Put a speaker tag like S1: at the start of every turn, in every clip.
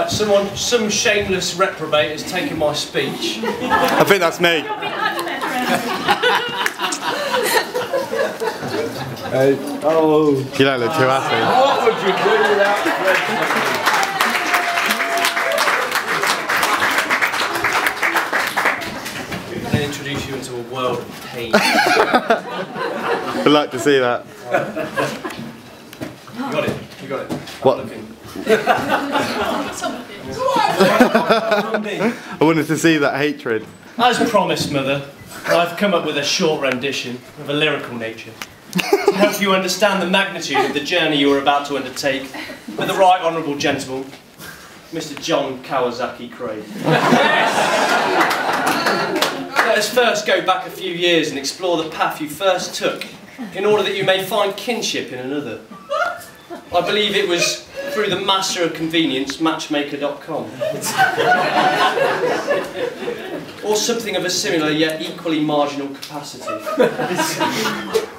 S1: Right, some shameless reprobate has taken my speech.
S2: I think that's me.
S3: Oh.
S2: You don't look too happy.
S3: What would you do without friends?
S1: I'm going to introduce you into a world of pain.
S2: I'd like to see that.
S1: You got it. You got it.
S2: What?
S1: I
S2: wanted to see that hatred.
S1: As promised, Mother, I've come up with a short rendition of a lyrical nature to help you understand the magnitude of the journey you are about to undertake with the Right Honourable Gentleman, Mr. John Kawasaki Craig. Let us first go back a few years and explore the path you first took in order that you may find kinship in another. I believe it was through the master of convenience, matchmaker.com. Or something of a similar yet equally marginal capacity.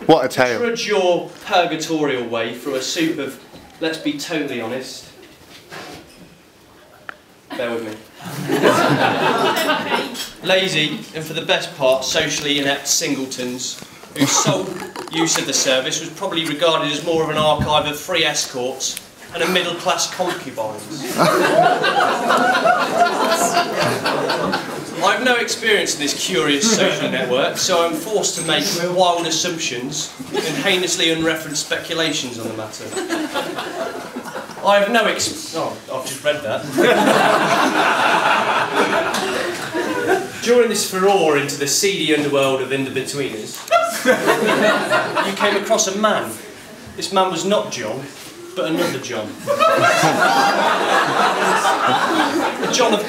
S2: What a tale.
S1: Trudge your purgatorial way through a soup of, let's be totally honest. Bear with me. Lazy, and for the best part, socially inept singletons, whose sole use of the service was probably regarded as more of an archive of free escorts and a middle-class concubines. I have no experience in this curious social network, so I'm forced to make wild assumptions and heinously unreferenced speculations on the matter. I have no Oh, I've just read that. During this furore into the seedy underworld of in-betweeners, you came across a man. This man was not John, but another John. A John of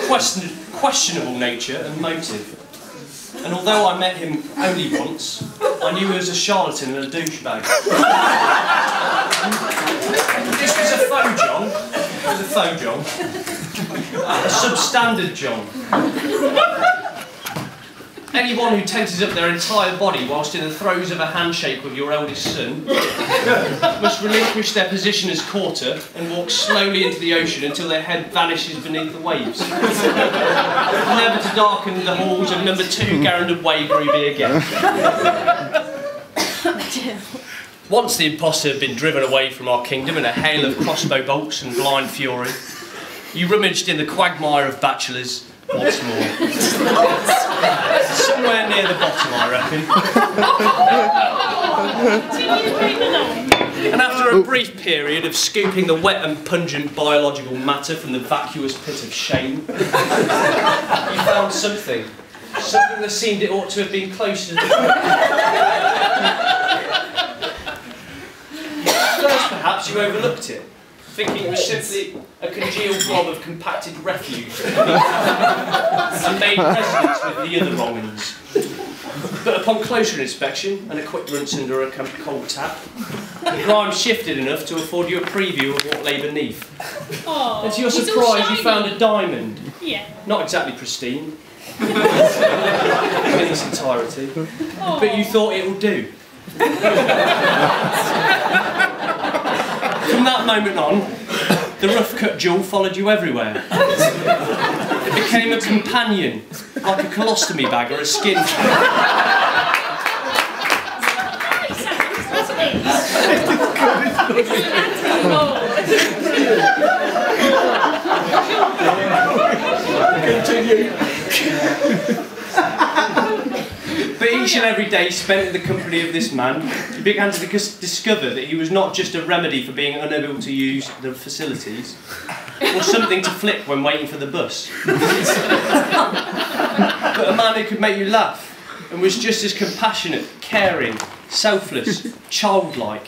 S1: questionable nature and motive. And although I met him only once, I knew he was a charlatan and a douchebag. This was a faux John. It was a faux John. A substandard John. Anyone who tenses up their entire body whilst in the throes of a handshake with your eldest son must relinquish their position as courter and walk slowly into the ocean until their head vanishes beneath the waves. Never to darken the halls of number 2 Garrandon Way Groovy again. Once the imposter had been driven away from our kingdom in a hail of crossbow bolts and blind fury, you rummaged in the quagmire of bachelors once more. Somewhere near the bottom, I reckon. And after a brief period of scooping the wet and pungent biological matter from the vacuous pit of shame, you found something. Something that seemed it ought to have been closer to the First, perhaps, you overlooked it, thinking it was simply a congealed blob of compacted refuse and made precedence with the other wrong'uns. But upon closer inspection and a quick rinse under a cold tap, the grime shifted enough to afford you a preview of what lay beneath.
S4: Oh,
S1: and to your surprise, you found a diamond.
S4: Yeah.
S1: Not exactly pristine in its entirety, but you thought it would do. From that moment on, the rough-cut jewel followed you everywhere. It became a companion, like a colostomy bag or a skin
S3: Continue.
S1: But each and every day spent in the company of this man, you began to discover that he was not just a remedy for being unable to use the facilities, or something to flick when waiting for the bus, but a man who could make you laugh, and was just as compassionate, caring, selfless, childlike,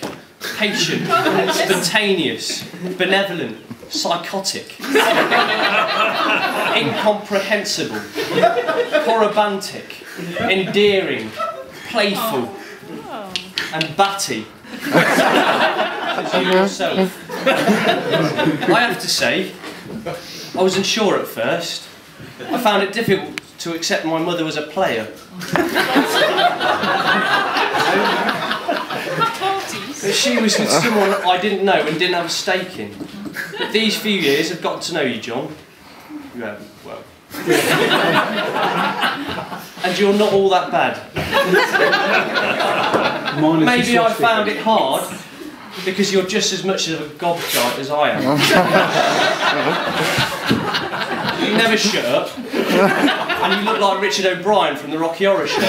S1: patient, spontaneous, benevolent, psychotic, incomprehensible, corybantic, endearing, playful, and batty. As you yourself. I have to say, I wasn't sure at first. I found it difficult to accept my mother was a player. But she was with someone I didn't know and didn't have a stake in. These few years have got to know you, John. You haven't, well. And you're not all that bad. Maybe I found it hard because you're just as much of a gobshite as I am. You never shut up, and you look like Richard O'Brien from the Rocky Horror Show.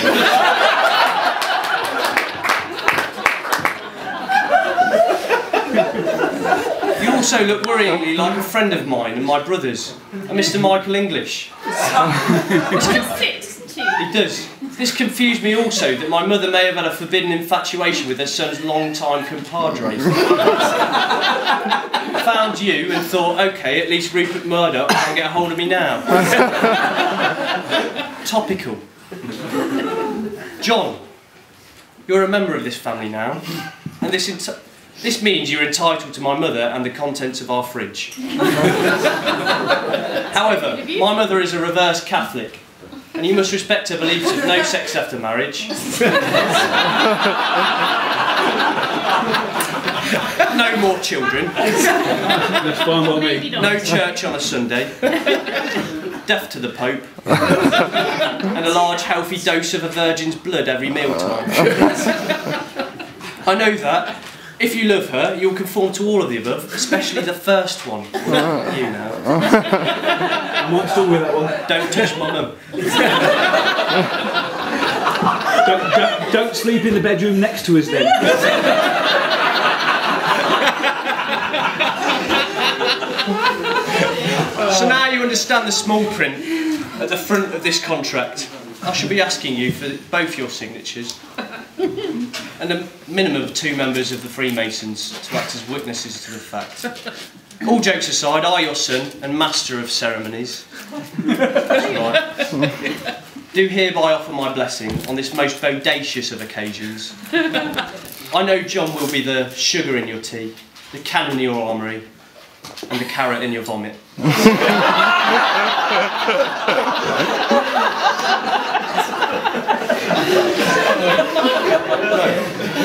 S1: You also look worryingly like a friend of mine and my brother's, a Mr. Michael English. He does. This confused me also that my mother may have had a forbidden infatuation with her son's long-time compadre. Found you and thought, okay, at least Rupert Murdoch can get a hold of me now. Topical. John, you're a member of this family now, and this means you're entitled to my mother and the contents of our fridge. However, my mother is a reverse Catholic, and you must respect her beliefs of no sex after marriage, no more children, no church on a Sunday, death to the Pope, and a large healthy dose of a virgin's blood every mealtime. I know that. If you love her, you'll conform to all of the above, especially the first one. You know.
S3: I might start with that one.
S1: Don't touch my mum.
S3: Don't sleep in the bedroom next to us then.
S1: So now you understand the small print at the front of this contract. I shall be asking you for both your signatures and a minimum of 2 members of the Freemasons to act as witnesses to the fact. All jokes aside, I, your son and master of ceremonies, right, do hereby offer my blessing on this most bodacious of occasions. I know John will be the sugar in your tea, the cannon in your armoury, and the carrot in your vomit.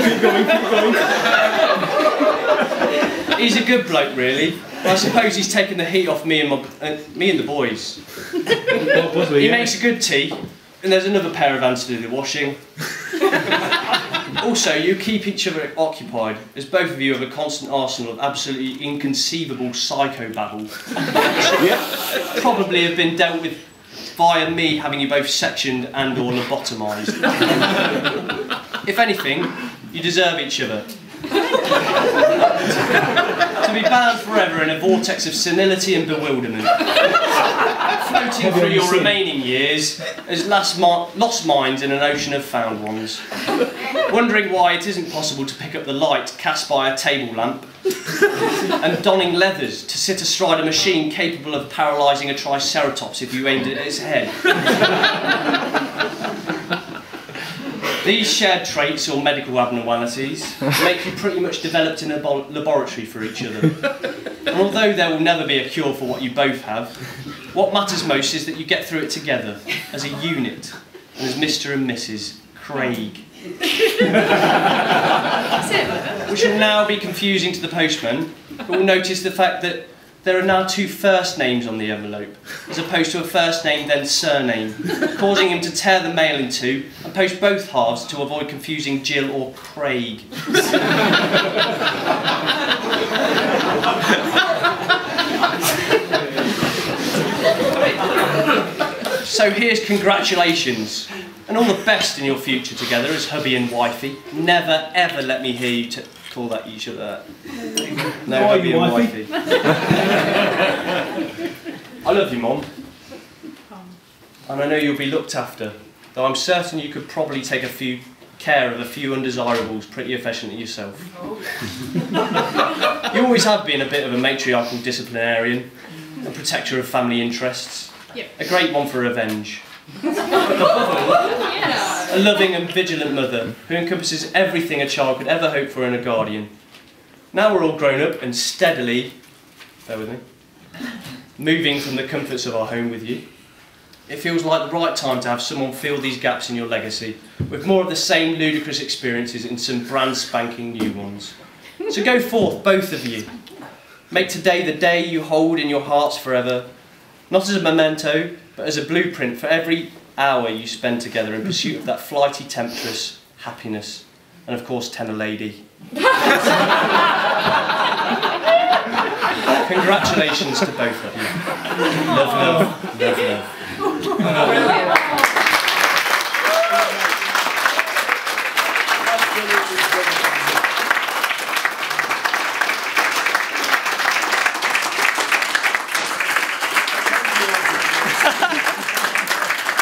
S3: Keep going.
S1: He's a good bloke, really. I suppose he's taken the heat off me and the boys. He makes a good tea, and there's another pair of hands to do the washing. Also, you keep each other occupied, as both of you have a constant arsenal of absolutely inconceivable psychobabble. Probably have been dealt with via me having you both sectioned and or lobotomised. If anything, you deserve each other. To be bound forever in a vortex of senility and bewilderment, floating through your remaining years as lost minds in an ocean of found ones, wondering why it isn't possible to pick up the light cast by a table lamp, and donning leathers to sit astride a machine capable of paralysing a triceratops if you aimed it at its head. These shared traits or medical abnormalities make you pretty much developed in a laboratory for each other. And although there will never be a cure for what you both have, what matters most is that you get through it together, as a unit, and as Mr. and Mrs. Craig. Which will now be confusing to the postman, but will notice the fact that there are now 2 first names on the envelope, as opposed to a first name then surname, causing him to tear the mail in 2 and post both halves to avoid confusing Jill or Craig. So here's congratulations, and all the best in your future together as hubby and wifey. Never ever let me hear you call that each other. No, hubby and wifey. I love you, Mom. And I know you'll be looked after, though I'm certain you could probably take care of a few undesirables pretty efficiently yourself. You always have been a bit of a matriarchal disciplinarian, a protector of family interests, a great one for revenge. Above all, a loving and vigilant mother who encompasses everything a child could ever hope for in a guardian. Now we're all grown up and steadily, bear with me, moving from the comforts of our home with you, it feels like the right time to have someone fill these gaps in your legacy with more of the same ludicrous experiences and some brand spanking new ones. So go forth, both of you. Make today the day you hold in your hearts forever, not as a memento, but as a blueprint for every hour you spend together in pursuit of that flighty temptress, happiness, and of course, tender lady. Congratulations to both of you. Love, love, love, love.